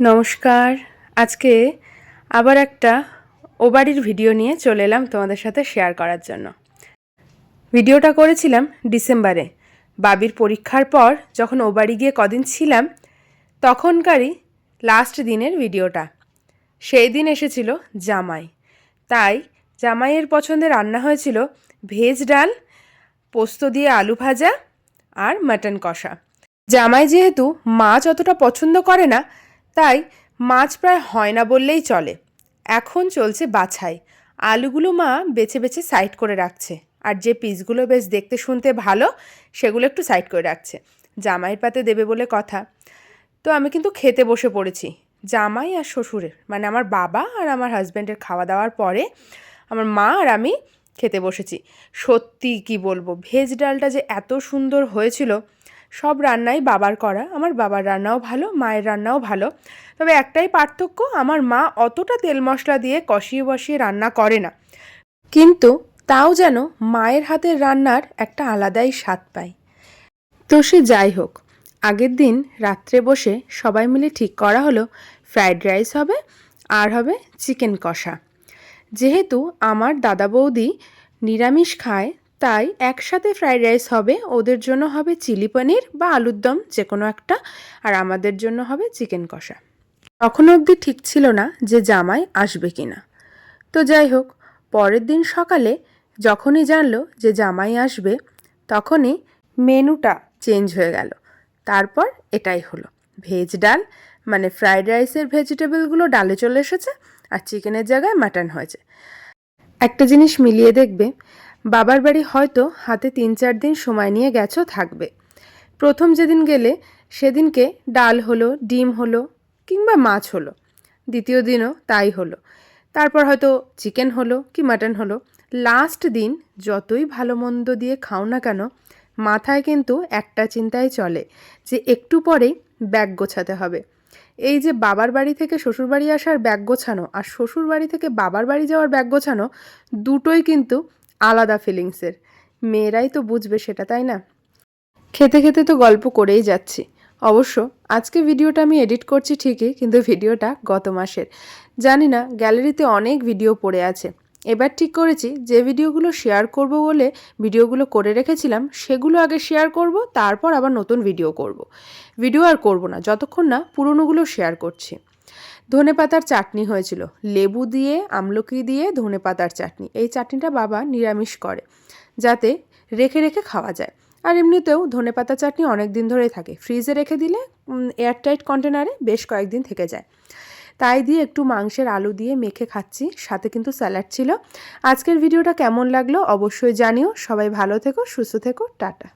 নমস্কার। আজকে আবার একটা ও বাড়ির ভিডিও নিয়ে চলে এলাম তোমাদের সাথে শেয়ার করার জন্য। ভিডিওটা করেছিলাম ডিসেম্বরে, বাবির পরীক্ষার পর যখন ও বাড়ি গিয়ে কদিন ছিলাম তখনকারই লাস্ট দিনের ভিডিওটা। সেই দিন এসেছিল জামাই, তাই জামাইয়ের পছন্দে রান্না হয়েছিল ভেজ ডাল, পোস্ত দিয়ে আলু ভাজা আর মাটন কষা। জামাই যেহেতু মাছ অতটা পছন্দ করে না, তাই মাছ প্রায় হয় না বললেই চলে। এখন চলছে বাছাই। আলুগুলো মা বেছে বেছে সাইড করে রাখছে, আর যে পিসগুলো বেশ দেখতে শুনতে ভালো সেগুলো একটু সাইড করে রাখছে, জামাইয়ের পাতে দেবে বলে কথা। তো আমি কিন্তু খেতে বসে পড়েছি। জামাই আর শ্বশুরের মানে আমার বাবা আর আমার হাজব্যান্ডের খাওয়া দাওয়ার পরে আমার মা আর আমি খেতে বসেছি। সত্যি কি বলবো, ভেজ ডালটা যে এত সুন্দর হয়েছিল। সব রান্নাই বাবার করা, আমার বাবার রান্নাও ভালো, মায়ের রান্নাও ভালো। তবে একটাই পার্থক্য, আমার মা অতটা তেল মশলা দিয়ে কষিয়ে বসিয়ে রান্না করে না, কিন্তু তাও যেন মায়ের হাতের রান্নার একটা আলাদাই স্বাদ পাই। তো সে যাই হোক, আগের দিন রাত্রে বসে সবাই মিলে ঠিক করা হলো ফ্রাইড রাইস হবে আর হবে চিকেন কষা। যেহেতু আমার দাদা বৌদি নিরামিষ খায়, তাই একসাথে ফ্রাইড রাইস হবে, ওদের জন্য হবে চিলি পনির বা আলুর দম যে কোনো একটা, আর আমাদের জন্য হবে চিকেন কষা। তখনও অবধি ঠিক ছিল না যে জামাই আসবে কিনা। তো যাই হোক, পরের দিন সকালে যখনই জানলো যে জামাই আসবে, তখনই মেনুটা চেঞ্জ হয়ে গেল। তারপর এটাই হলো ভেজ ডাল, মানে ফ্রাইড রাইসের ভেজিটেবলগুলো ডালে চলে এসেছে, আর চিকেনের জায়গায় মাটন হয়েছে। একটা জিনিস মিলিয়ে দেখবে, বাবার বাড়ি হয়তো হাতে ৩-৪ দিন সময় নিয়ে গেছো থাকবে। প্রথম যেদিন গেলে সেদিনকে ডাল হলো, ডিম হলো, কিংবা মাছ হলো। দ্বিতীয় দিনও তাই হলো। তারপর হয়তো চিকেন হলো কি মাটন হলো। লাস্ট দিন যতই ভালো মন্দ দিয়ে খাও না কেন, মাথায় কিন্তু একটা চিন্তাই চলে যে একটু পরেই ব্যাগ গোছাতে হবে। এই যে বাবার বাড়ি থেকে শ্বশুর বাড়ি আসার ব্যাগ গোছানো আর শ্বশুর বাড়ি থেকে বাবার বাড়ি যাওয়ার ব্যাগ গোছানো, দুটোই কিন্তু আলাদা ফিলিংসের। মেয়েরাই তো বুঝবে সেটা, তাই না? খেতে খেতে তো গল্প করেই যাচ্ছি। অবশ্য আজকে ভিডিওটা আমি এডিট করছি ঠিকই, কিন্তু ভিডিওটা গত মাসের। জানি না, গ্যালারিতে অনেক ভিডিও পড়ে আছে। এবার ঠিক করেছি যে ভিডিওগুলো শেয়ার করব বলে ভিডিওগুলো করে রেখেছিলাম সেগুলো আগে শেয়ার করব, তারপর আবার নতুন ভিডিও করব। ভিডিও আর করব না যতক্ষণ না পুরনোগুলো শেয়ার করছি। ধনেপাতার চাটনি হয়েছিল, লেবু দিয়ে আমলকি দিয়ে ধনেপাতার চাটনি। এই চাটনিটা বাবা নিরামিষ করে, যাতে রেখে রেখে খাওয়া যায়। আর এমনিতেও ধনেপাতা চাটনি অনেক দিন ধরে থাকে, ফ্রিজে রেখে দিলে এয়ারটাইট কন্টেনারে বেশ কয়েকদিন থেকে যায়। তাই দিয়ে একটু মাংসের আলু দিয়ে মেখে খাচ্ছি, সাথে কিন্তু স্যালাড ছিল। আজকের ভিডিওটা কেমন লাগলো অবশ্যই জানিও। সবাই ভালো থেকো, সুস্থ থেকো, টাটা।